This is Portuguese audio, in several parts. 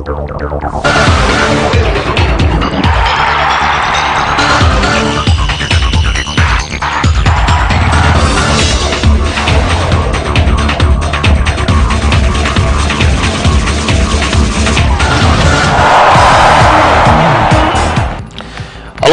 Alô,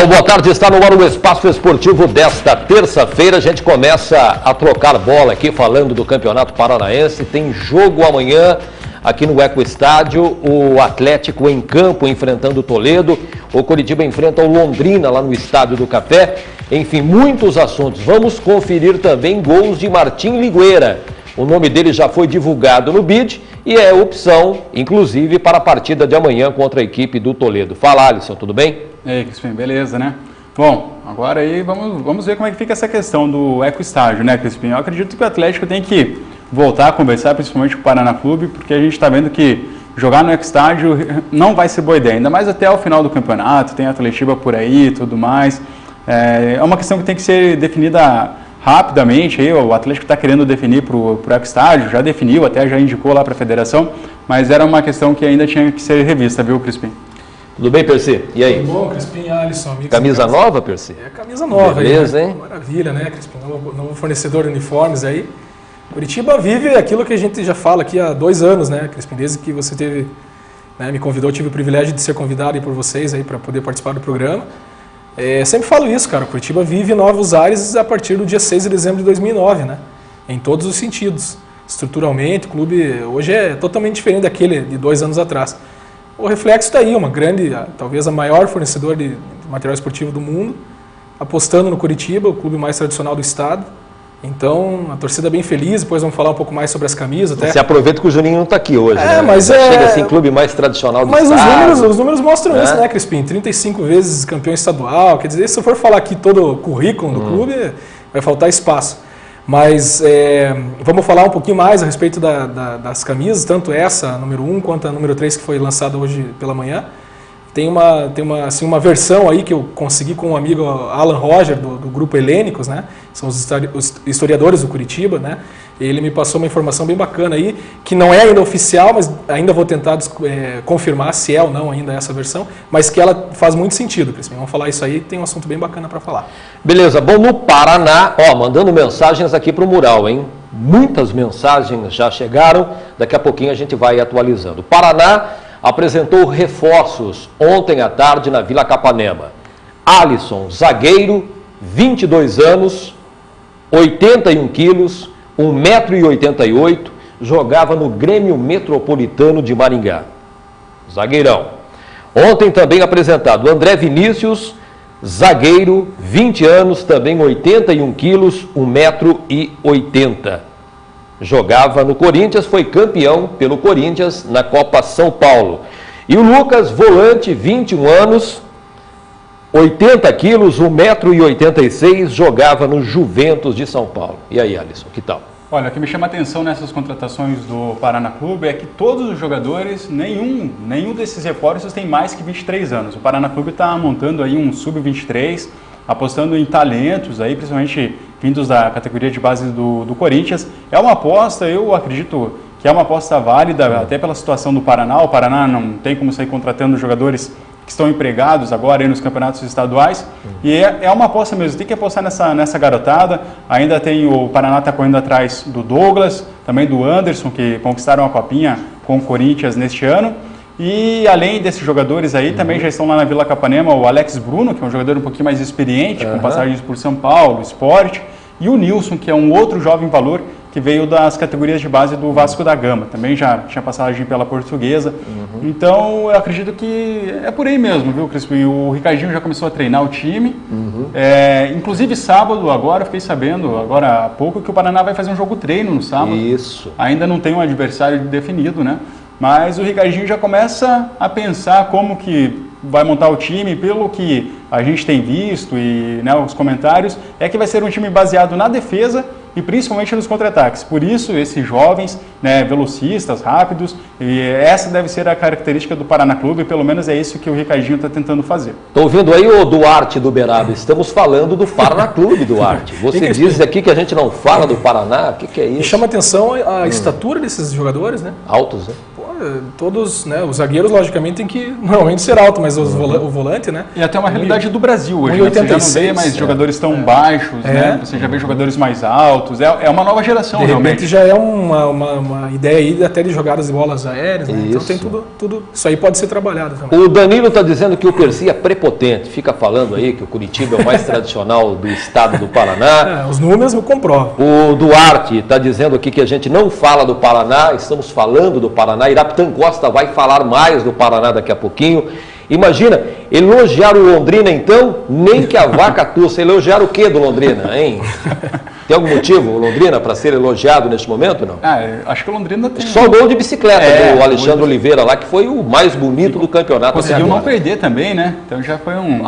boa tarde, está no ar o Espaço Esportivo desta terça-feira. A gente começa a trocar bola aqui falando do Campeonato Paranaense. Tem jogo amanhã aqui no Eco Estádio, o Atlético em campo enfrentando o Toledo, o Coritiba enfrenta o Londrina lá no Estádio do Café. Enfim, muitos assuntos. Vamos conferir também gols de Martim Ligueira. O nome dele já foi divulgado no BID e é opção, inclusive, para a partida de amanhã contra a equipe do Toledo. Fala, Alisson, tudo bem? E aí, Crispim, beleza, né? Bom, agora aí vamos ver como é que fica essa questão do Eco Estádio, né, Crispim? Eu acredito que o Atlético tem que voltar a conversar, principalmente com o Paraná Clube, porque a gente está vendo que jogar no Eco Estádio não vai ser boa ideia, ainda mais até o final do campeonato, tem a Atletiba por aí e tudo mais. É uma questão que tem que ser definida rapidamente, aí o Atlético está querendo definir para o Eco Estádio, já definiu, até já indicou lá para a federação, mas era uma questão que ainda tinha que ser revista, viu, Crispim? Tudo bem, Percy? E aí? Tudo bom, Crispim, Alisson, amigos. Camisa nova, Percy? É, camisa nova. Beleza, aí, né? Hein? Maravilha, né, Crispim? Novo fornecedor de uniformes aí. Curitiba vive aquilo que a gente já fala aqui há 2 anos, né, Crispim? Desde que você teve, né, me convidou, tive o privilégio de ser convidado aí por vocês aí para poder participar do programa. Sempre falo isso, cara. Curitiba vive novos ares a partir do dia 6 de dezembro de 2009, né? Em todos os sentidos. Estruturalmente, o clube hoje é totalmente diferente daquele de 2 anos atrás. O reflexo está aí, uma grande, talvez a maior fornecedor de material esportivo do mundo, apostando no Curitiba, o clube mais tradicional do estado. Então, a torcida é bem feliz, depois vamos falar um pouco mais sobre as camisas. Até. Você aproveita que o Juninho não está aqui hoje, né? Mas chega assim, clube mais tradicional do estado. Mas os números mostram isso, né, Crispim? 35 vezes campeão estadual, quer dizer, se eu for falar aqui todo o currículo do clube, vai faltar espaço. Mas vamos falar um pouquinho mais a respeito das camisas, tanto essa, número 1, quanto a número 3, que foi lançada hoje pela manhã. Tem uma versão aí que eu consegui com um amigo, Alan Roger, do Grupo Helênicos, né? São os historiadores do Curitiba, né? Ele me passou uma informação bem bacana aí, que não é ainda oficial, mas ainda vou tentar confirmar se é ou não ainda essa versão, mas que ela faz muito sentido, Crispim. Vamos falar isso aí, tem um assunto bem bacana para falar. Beleza, bom, no Paraná, mandando mensagens aqui para o mural, hein? Muitas mensagens já chegaram, daqui a pouquinho a gente vai atualizando. O Paraná apresentou reforços ontem à tarde na Vila Capanema. Alisson, zagueiro, 22 anos, 81 quilos, 1,88 m, jogava no Grêmio Metropolitano de Maringá. Zagueirão. Ontem também apresentado André Vinícius, zagueiro, 20 anos, também 81 quilos, 1,80 m. Jogava no Corinthians, foi campeão pelo Corinthians na Copa São Paulo. E o Lucas, volante, 21 anos, 80 quilos, 1,86 m, jogava no Juventus de São Paulo. E aí, Alisson, que tal? Olha, o que me chama a atenção nessas contratações do Paraná Clube é que todos os jogadores, nenhum desses reforços tem mais que 23 anos. O Paraná Clube está montando aí um sub-23, apostando em talentos, aí, principalmente vindos da categoria de base do Corinthians. É uma aposta, eu acredito que é uma aposta válida, até pela situação do Paraná. O Paraná não tem como sair contratando jogadores que estão empregados agora aí nos campeonatos estaduais. E é uma aposta mesmo, tem que apostar nessa garotada. Ainda tem o Paraná está correndo atrás do Douglas, também do Anderson, que conquistaram a copinha com o Corinthians neste ano. E além desses jogadores aí, também já estão lá na Vila Capanema o Alex Bruno, que é um jogador um pouquinho mais experiente, com passagens por São Paulo, Sport, e o Nilson, que é um outro jovem valor que veio das categorias de base do Vasco da Gama. Também já tinha passagem pela Portuguesa. Então, eu acredito que é por aí mesmo, viu, Crispim? O Ricardinho já começou a treinar o time. Inclusive, sábado, agora, fiquei sabendo, agora há pouco, que o Paraná vai fazer um jogo treino no sábado. Isso. Ainda não tem um adversário definido, né? Mas o Ricardinho já começa a pensar como que vai montar o time, pelo que a gente tem visto e, né, os comentários, é que vai ser um time baseado na defesa e principalmente nos contra-ataques. Por isso, esses jovens, né, velocistas, rápidos, e essa deve ser a característica do Paraná Clube, pelo menos é isso que o Ricardinho está tentando fazer. Estou ouvindo aí o Duarte do Beraba, estamos falando do Paraná Clube, Duarte. Você diz aqui que a gente não fala do Paraná, o que é isso? E chama atenção a estatura desses jogadores, né? Altos, né? Pô, todos, né, os zagueiros, logicamente, tem que normalmente ser alto, mas o volante, né? E até uma realidade do Brasil hoje, né? Você já não vê mais jogadores tão baixos, né? Você já vê jogadores mais altos, é uma nova geração, de realmente. repente já é uma ideia aí até de jogadas de bolas aéreas, né? Então tem tudo, isso aí pode ser trabalhado também. O Danilo está dizendo que o Percy é prepotente, fica falando aí que o Curitiba é o mais tradicional do estado do Paraná. Os números me comprovam. O Duarte está dizendo aqui que a gente não fala do Paraná, estamos falando do Paraná. Iraptan Costa vai falar mais do Paraná daqui a pouquinho. Imagina, elogiar o Londrina então, nem que a vaca tussa. Elogiar o que do Londrina, hein? Tem algum motivo, o Londrina, para ser elogiado neste momento, não? Acho que o Londrina tem... Só o gol de bicicleta do Alexandre Oliveira lá, que foi o mais bonito do campeonato. Conseguiu não perder também, né? Então já foi um...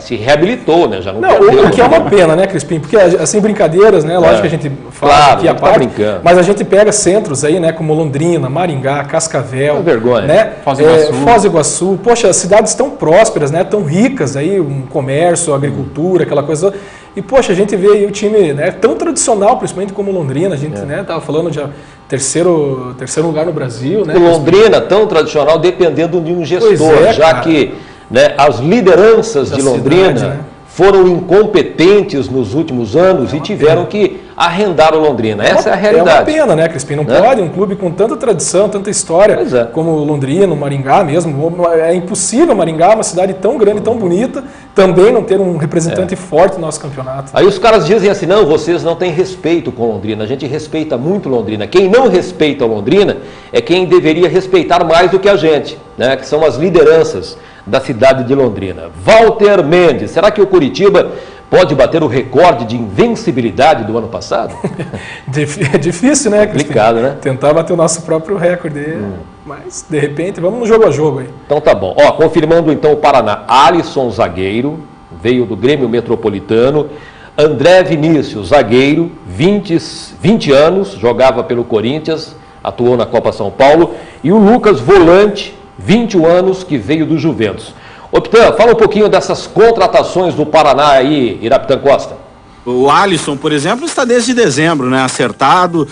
Se reabilitou, né? Já não perdeu. O que é uma pena, né, Crispim? Porque, assim, brincadeiras, né? Lógico que a gente fala aqui a parte, mas a gente pega centros aí, né? Como Londrina, Maringá, Cascavel... É vergonha. Né? Foz do Iguaçu. Poxa, cidades tão prósperas, né? Tão ricas aí, um comércio, agricultura, aquela coisa... E, poxa, a gente vê aí o time, né, tão tradicional, principalmente como Londrina, a gente estava falando de terceiro lugar no Brasil. Né? O Londrina, tão tradicional, dependendo de um gestor, que, né, as lideranças de Londrina cidade, né, foram incompetentes nos últimos anos e tiveram que arrendar o Londrina. Essa é a realidade. É uma pena, né, Crispim? Não pode, um clube com tanta tradição, tanta história, como o Londrina, o Maringá mesmo. É impossível Maringá, uma cidade tão grande, tão bonita, também não ter um representante forte no nosso campeonato. Aí os caras dizem assim, não, vocês não têm respeito com Londrina. A gente respeita muito Londrina. Quem não respeita Londrina é quem deveria respeitar mais do que a gente, né, que são as lideranças da cidade de Londrina. Walter Mendes, será que o Curitiba pode bater o recorde de invencibilidade do ano passado? É difícil, né? Complicado, né? Tentar bater o nosso próprio recorde. Mas, de repente, vamos no jogo a jogo aí. Então tá bom. Confirmando então o Paraná. Alisson, zagueiro, veio do Grêmio Metropolitano. André Vinícius, zagueiro, 20 anos, jogava pelo Corinthians, atuou na Copa São Paulo. E o Lucas, volante, 21 anos, que veio do Juventus. Optan, fala um pouquinho dessas contratações do Paraná aí, Iraptan Costa. O Alisson, por exemplo, está desde dezembro, né? Acertado,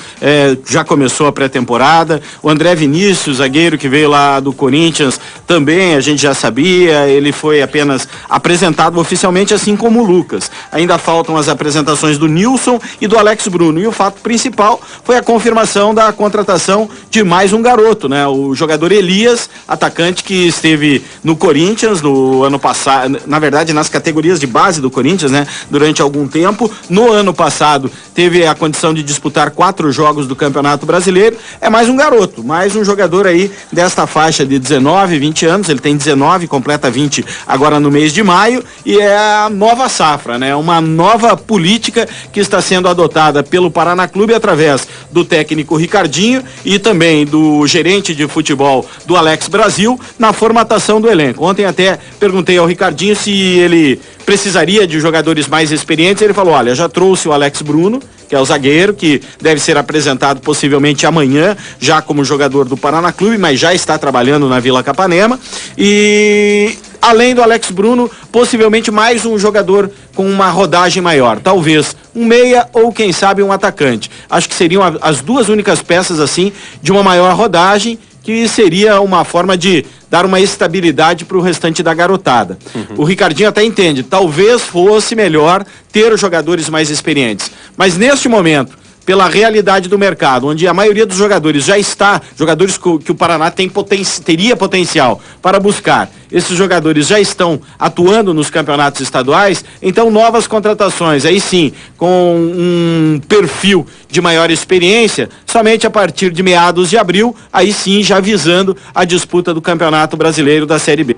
já começou a pré-temporada. O André Vinícius, zagueiro que veio lá do Corinthians, também a gente já sabia, ele foi apenas apresentado oficialmente, assim como o Lucas. Ainda faltam as apresentações do Nilson e do Alex Bruno. E o fato principal foi a confirmação da contratação de mais um garoto, né? O jogador Elias, atacante que esteve no Corinthians no ano passado, na verdade nas categorias de base do Corinthians, né? Durante algum tempo. No ano passado teve a condição de disputar 4 jogos do Campeonato Brasileiro. É mais um garoto, mais um jogador aí desta faixa de 19, 20 anos. Ele tem 19, completa 20 agora no mês de maio. E é a nova safra, né? Uma nova política que está sendo adotada pelo Paraná Clube através do técnico Ricardinho e também do gerente de futebol do Alex Brasil na formatação do elenco. Ontem até perguntei ao Ricardinho se ele precisaria de jogadores mais experientes. Ele falou, olha, já trouxe o Alex Bruno, que é o zagueiro, que deve ser apresentado possivelmente amanhã, já como jogador do Paraná Clube, mas já está trabalhando na Vila Capanema. E além do Alex Bruno, possivelmente mais um jogador com uma rodagem maior, talvez um meia ou quem sabe um atacante. Acho que seriam as duas únicas peças assim de uma maior rodagem, que seria uma forma de dar uma estabilidade para o restante da garotada. O Ricardinho até entende, talvez fosse melhor ter jogadores mais experientes, mas neste momento, pela realidade do mercado, onde a maioria dos jogadores já está, jogadores que o Paraná teria potencial para buscar, esses jogadores já estão atuando nos campeonatos estaduais, então novas contratações, aí sim, com um perfil de maior experiência, somente a partir de meados de abril, aí sim já visando a disputa do Campeonato Brasileiro da Série B.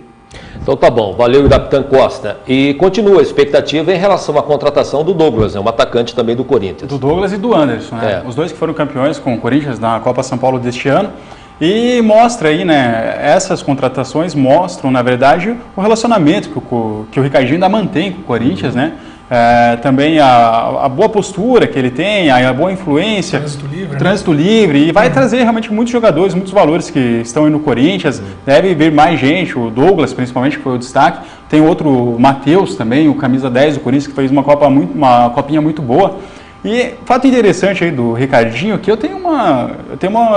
Então tá bom, valeu Iraptan Costa. E continua a expectativa em relação à contratação do Douglas, um atacante também do Corinthians. Do Douglas e do Anderson, né? Os dois que foram campeões com o Corinthians na Copa São Paulo deste ano. E mostra aí, né, essas contratações mostram, na verdade, o relacionamento que o Ricardinho ainda mantém com o Corinthians, né? Também a boa postura que ele tem, a boa influência, trânsito livre, e vai trazer realmente muitos jogadores, muitos valores que estão aí no Corinthians. Deve vir mais gente, o Douglas principalmente, que foi o destaque. Tem outro, o Matheus também, o camisa 10 do Corinthians, que fez uma copinha muito boa. E fato interessante aí do Ricardinho, que eu tenho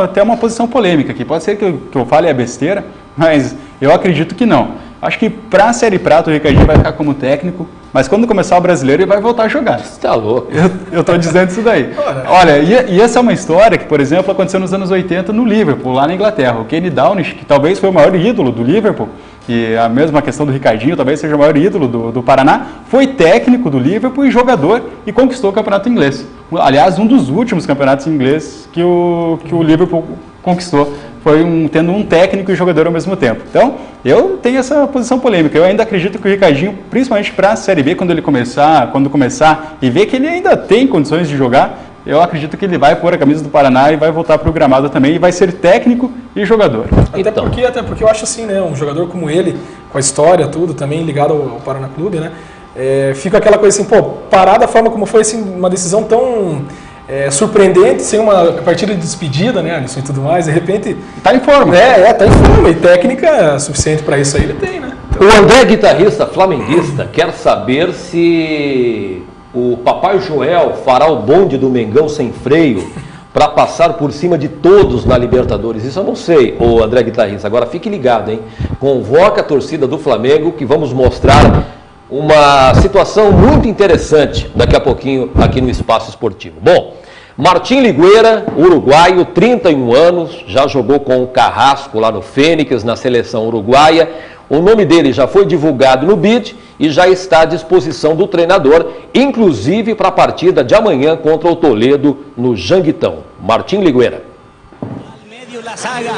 até uma posição polêmica aqui. Pode ser que eu fale a besteira, mas eu acredito que não. Acho que para a Série Prata o Ricardinho vai ficar como técnico, mas quando começar o Brasileiro ele vai voltar a jogar. Você tá louco. Eu estou dizendo isso daí. Olha, e essa é uma história que, por exemplo, aconteceu nos anos 80 no Liverpool, lá na Inglaterra. O Kenny Downish, que talvez foi o maior ídolo do Liverpool, e a mesma questão do Ricardinho, talvez seja o maior ídolo do Paraná, foi técnico do Liverpool e jogador e conquistou o campeonato inglês. Aliás, um dos últimos campeonatos ingleses que o Liverpool conquistou. Foi tendo um técnico e jogador ao mesmo tempo. Então, eu tenho essa posição polêmica. Eu ainda acredito que o Ricardinho, principalmente para a Série B, quando começar e ver que ele ainda tem condições de jogar, eu acredito que ele vai pôr a camisa do Paraná e vai voltar para o gramado também e vai ser técnico e jogador. Até porque eu acho assim, né, um jogador como ele, com a história, tudo, também ligado ao Paraná Clube, né, fica aquela coisa assim, pô, parar da forma como foi assim, uma decisão tão surpreendente, sem uma partida de despedida, né, Alisson e tudo mais, de repente... Tá em forma. Tá em forma, e técnica suficiente para isso aí ele tem, né? Então... O André, guitarrista flamenguista, quer saber se o Papai Joel fará o bonde do Mengão sem freio para passar por cima de todos na Libertadores. Isso eu não sei, o André, guitarrista. Agora fique ligado, hein? Convoca a torcida do Flamengo que vamos mostrar uma situação muito interessante daqui a pouquinho aqui no Espaço Esportivo. Bom, Martim Ligueira, uruguaio, 31 anos, já jogou com o Carrasco lá no Fênix, na seleção uruguaia. O nome dele já foi divulgado no BID e já está à disposição do treinador, inclusive para a partida de amanhã contra o Toledo no Janguitão. Martim Ligueira. La saga,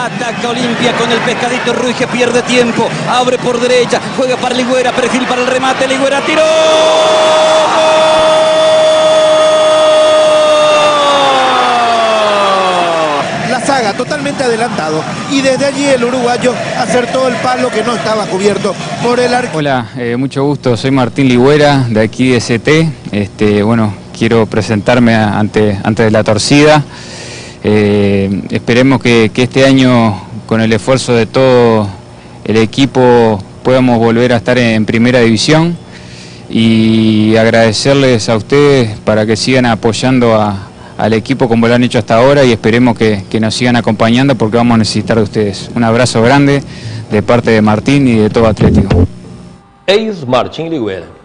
ataca Olimpia con el pescadito Ruiz que pierde tiempo, abre por derecha, juega para Liguera, perfil para el remate, Liguera tiró. La saga totalmente adelantado y desde allí el uruguayo acertó el palo que no estaba cubierto por el arco. Hola, mucho gusto, soy Martín Liguera de aquí de ST. Bueno, quiero presentarme ante la torcida. Esperemos que este año, con el esfuerzo de todo el equipo, podamos volver a estar en primera división y agradecerles a ustedes para que sigan apoyando al equipo como lo han hecho hasta ahora y esperemos que nos sigan acompañando porque vamos a necesitar de ustedes. Un abrazo grande de parte de Martín y de todo Atlético. Ex-Martim Ligueira.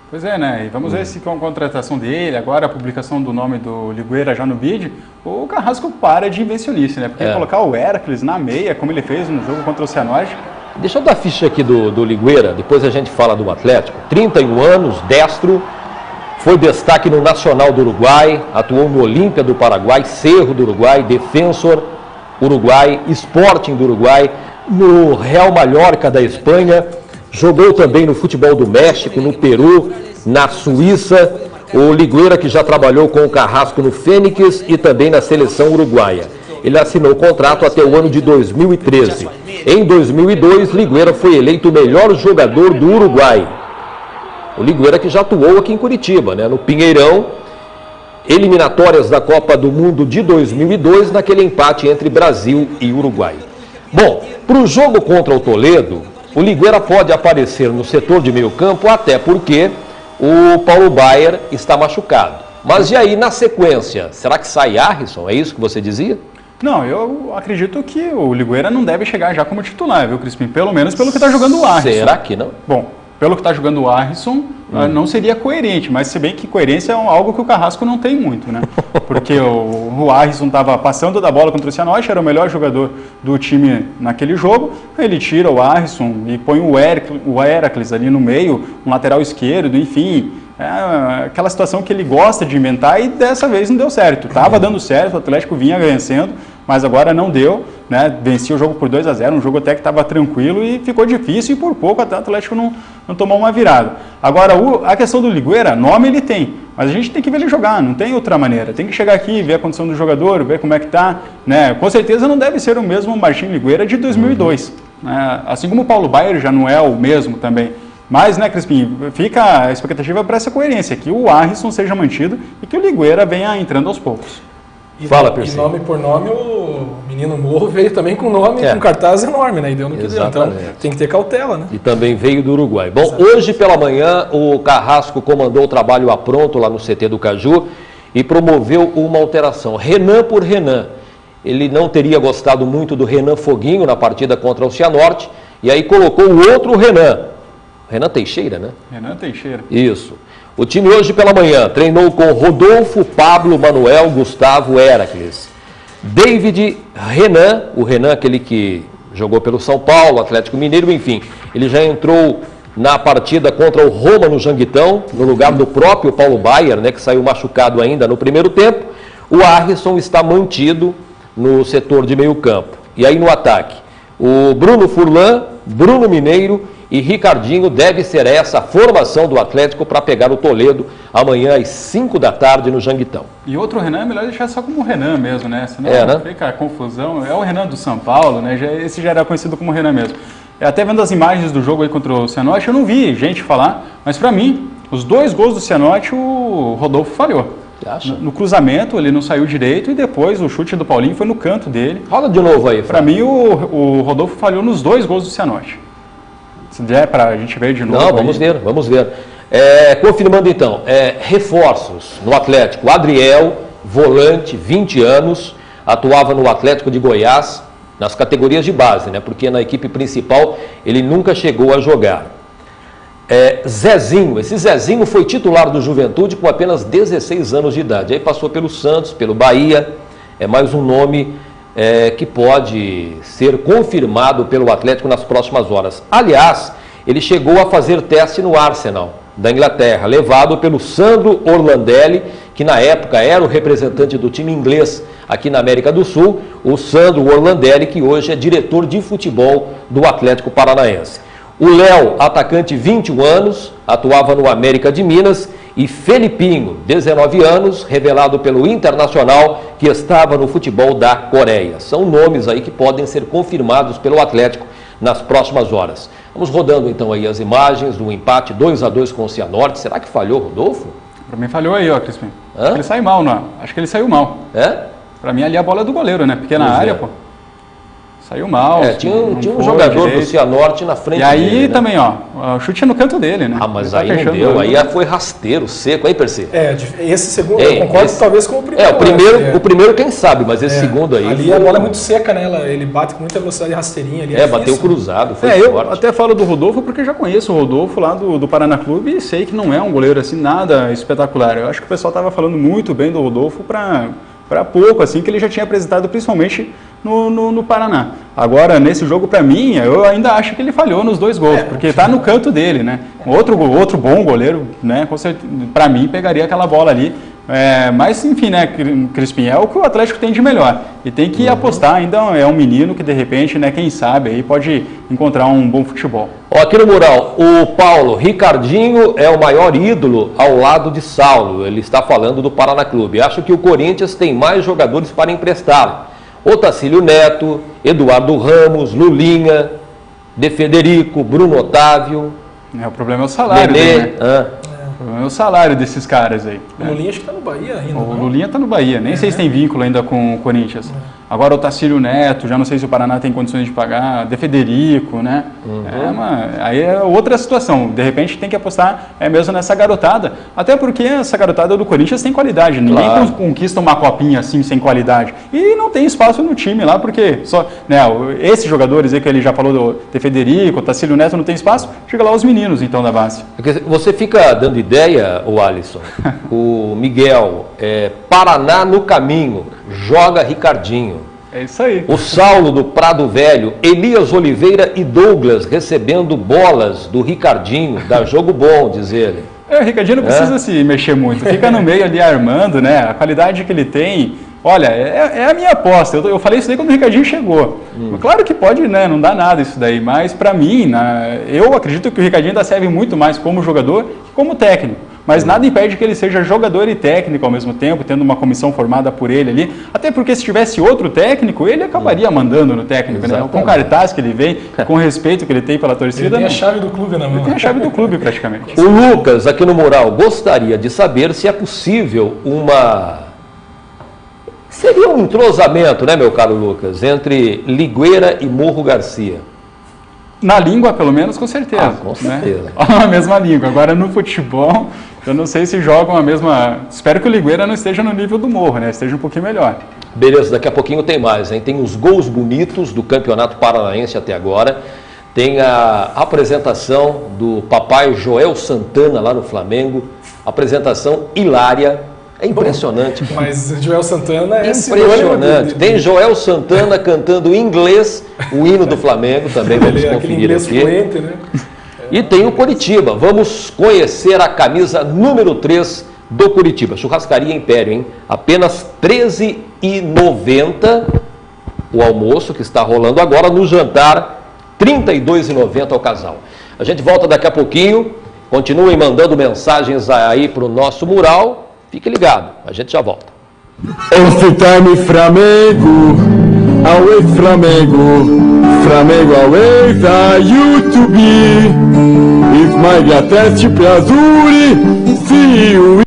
Pois é, né? E vamos ver se com a contratação dele, agora a publicação do nome do Ligueira já no BID, o Carrasco para de invencionice, né? Porque colocar o Hércules na meia, como ele fez no jogo contra o Cianorte. Deixa eu dar a ficha aqui do Ligueira, depois a gente fala do Atlético. 31 anos, destro, foi destaque no Nacional do Uruguai, atuou no Olímpia do Paraguai, Cerro do Uruguai, Defensor Uruguai, Sporting do Uruguai, no Real Mallorca da Espanha. Jogou também no futebol do México, no Peru, na Suíça. O Ligueira que já trabalhou com o Carrasco no Fênix e também na seleção uruguaia. Ele assinou o contrato até o ano de 2013. Em 2002, Ligueira foi eleito o melhor jogador do Uruguai. O Ligueira que já atuou aqui em Curitiba, né, no Pinheirão, eliminatórias da Copa do Mundo de 2002, naquele empate entre Brasil e Uruguai. Bom, para o jogo contra o Toledo, o Ligueira pode aparecer no setor de meio campo, até porque o Paulo Baier está machucado. Mas e aí, na sequência, será que sai Arrisson? É isso que você dizia? Não, eu acredito que o Ligueira não deve chegar já como titular, viu, Crispim? Pelo menos pelo que está jogando o Arrisson. Será que não? Bom, pelo que está jogando o Arrisson, não seria coerente, mas se bem que coerência é algo que o Carrasco não tem muito, né? Porque o Arrisson estava passando da bola contra o Cianorte, era o melhor jogador do time naquele jogo, ele tira o Arrisson e põe o Hércules ali no meio, um lateral esquerdo, enfim... É aquela situação que ele gosta de inventar e dessa vez não deu certo. Estava dando certo, o Atlético vinha vencendo, mas agora não deu, né? Vencia o jogo por 2-0, um jogo até que estava tranquilo e ficou difícil e por pouco até o Atlético não tomou uma virada. Agora, a questão do Ligueira, nome ele tem, mas a gente tem que ver ele jogar, não tem outra maneira. Tem que chegar aqui, ver a condição do jogador, ver como é que está, né? Com certeza não deve ser o mesmo Martim Ligueira de 2002. Né? Assim como o Paulo Baier já não é o mesmo também. Mas, né, Crispim, fica a expectativa para essa coerência, que o Arrisson seja mantido e que o Ligueira venha entrando aos poucos. Fala, E nome por nome, o menino Morro veio também com nome, com cartaz enorme, né? E deu no que deu. Então tem que ter cautela, né? E também veio do Uruguai. Bom, hoje pela manhã o Carrasco comandou o trabalho a pronto lá no CT do Caju e promoveu uma alteração. Renan por Renan. Ele não teria gostado muito do Renan Foguinho na partida contra o Cianorte, e aí colocou o outro Renan. Renan Teixeira, né? Renan Teixeira. Isso. O time hoje pela manhã treinou com Rodolfo, Pablo, Manuel, Gustavo, Héracles. David, Renan, o Renan, aquele que jogou pelo São Paulo, Atlético Mineiro, enfim. Ele já entrou na partida contra o Roma no Janguitão, no lugar do próprio Paulo Baier, né, que saiu machucado ainda no primeiro tempo. O Arrisson está mantido no setor de meio campo. E aí no ataque, o Bruno Furlan, Bruno Mineiro e Ricardinho. Deve ser essa a formação do Atlético para pegar o Toledo amanhã às 5 da tarde no Janguitão. E outro Renan é melhor deixar só como Renan mesmo, né? Senão né? Fica a confusão. É o Renan do São Paulo, né? Esse já era conhecido como Renan mesmo. Até vendo as imagens do jogo aí contra o Cianorte, eu não vi gente falar, mas para mim, os 2 gols do Cianorte, o Rodolfo falhou. No cruzamento, ele não saiu direito, e depois o chute do Paulinho foi no canto dele. Rola de novo aí. Para mim, o Rodolfo falhou nos 2 gols do Cianorte. Se der para a gente ver de novo. Não, vamos ver. Confirmando então, reforços no Atlético. Adriel, volante, 20 anos, atuava no Atlético de Goiás, nas categorias de base, né? Porque na equipe principal ele nunca chegou a jogar. Zezinho, esse Zezinho foi titular do Juventude com apenas 16 anos de idade. Aí passou pelo Santos, pelo Bahia, é mais um nome que pode ser confirmado pelo Atlético nas próximas horas. Aliás, ele chegou a fazer teste no Arsenal da Inglaterra, levado pelo Sandro Orlandelli, que na época era o representante do time inglês aqui na América do Sul, o Sandro Orlandelli, que hoje é diretor de futebol do Atlético Paranaense. O Léo, atacante, 21 anos, atuava no América de Minas, e Felipinho, 19 anos, revelado pelo Internacional, que estava no futebol da Coreia. São nomes aí que podem ser confirmados pelo Atlético nas próximas horas. Vamos rodando então aí as imagens do empate 2-2 com o Cianorte. Será que falhou, Rodolfo? Para mim falhou aí, ó, Crispim. Acho que ele saiu mal, não? Acho que ele saiu mal. Para mim ali a bola é do goleiro, né? Pequena área, pô. Saiu mal. Tinha um jogador do Cianorte na frente. E aí dele, né? Também, ó, o chute é no canto dele, né? Mas aí não deu, aí foi rasteiro, seco, aí Percy. Esse segundo, eu concordo talvez com o primeiro. O primeiro quem sabe, mas esse segundo aí... Ali a bola é muito seca, né? Ele bate com muita velocidade rasteirinha ali. Bateu cruzado, foi forte. Eu até falo do Rodolfo porque já conheço o Rodolfo lá do Paraná Clube e sei que não é um goleiro assim, nada espetacular. Eu acho que o pessoal estava falando muito bem do Rodolfo para pouco, assim, que ele já tinha apresentado principalmente no Paraná. Agora, nesse jogo, para mim, eu ainda acho que ele falhou nos 2 gols, porque está no canto dele, né? Outro bom goleiro, né? Para mim, pegaria aquela bola ali. Mas, enfim, né, Crispim, é o que o Atlético tem de melhor. E tem que apostar, ainda é um menino que, de repente, né, quem sabe, aí pode encontrar um bom futebol. Aqui no mural, o Paulo Ricardinho é o maior ídolo ao lado de Saulo. Ele está falando do Paraná Clube. Acho que o Corinthians tem mais jogadores para emprestar. Otacílio Neto, Eduardo Ramos, Lulinha, De Federico, Bruno Otávio. O problema é o salário dele, né? O problema é o salário desses caras aí. O Lulinha acho que está no Bahia ainda. O Lulinha está no Bahia, nem sei se tem vínculo ainda com o Corinthians. Agora o Otacílio Neto, já não sei se o Paraná tem condições de pagar, De Federico, né? Aí é outra situação. De repente tem que apostar mesmo nessa garotada. Até porque essa garotada do Corinthians tem qualidade. Ninguém conquista uma copinha assim sem qualidade. E não tem espaço no time lá, porque só, né, esses jogadores aí que ele já falou, do De Federico, Otacílio Neto, não tem espaço, chega lá os meninos então da base. Você fica dando ideia, o Alisson, o Miguel, Paraná no caminho, joga Ricardinho. É isso aí. O Saulo do Prado Velho, Elias Oliveira e Douglas recebendo bolas do Ricardinho, dá jogo bom, diz ele. O Ricardinho não precisa se mexer muito, fica no meio ali armando, né? A qualidade que ele tem, olha, é a minha aposta. Eu falei isso daí quando o Ricardinho chegou. Claro que pode, né? Não dá nada isso daí, mas para mim, eu acredito que o Ricardinho ainda serve muito mais como jogador que como técnico. Mas nada impede que ele seja jogador e técnico ao mesmo tempo, tendo uma comissão formada por ele ali. Até porque se tivesse outro técnico, ele acabaria mandando no técnico, né? Com o cartaz que ele vem, com o respeito que ele tem pela torcida. Ele tem a chave do clube na mão. Ele tem a chave do clube praticamente. O Lucas, aqui no mural, gostaria de saber se é possível Seria um entrosamento, né, meu caro Lucas, entre Ligueira e Morro Garcia. Na língua, pelo menos, com certeza. Com certeza. Né? A mesma língua. Agora, no futebol, eu não sei se jogam a mesma... Espero que o Ligueira não esteja no nível do Morro, né? Esteja um pouquinho melhor. Beleza, daqui a pouquinho tem mais, hein? Tem os gols bonitos do Campeonato Paranaense até agora. Tem a apresentação do papai Joel Santana lá no Flamengo. Apresentação hilária. É impressionante. Mas Joel Santana é impressionante. Tem Joel Santana cantando em inglês o hino do Flamengo também. Vamos conferir aqui. Fluente, né? E tem o Curitiba. Vamos conhecer a camisa número 3 do Curitiba. Churrascaria Império, hein? Apenas R$ 13,90 o almoço que está rolando agora. No jantar, R$ 32,90 ao casal. A gente volta daqui a pouquinho. Continuem mandando mensagens aí para o nosso mural. Fique ligado, a gente já volta. Every time Flamengo, away Flamengo, Flamengo away da YouTube. If my gatete piazuri, see you.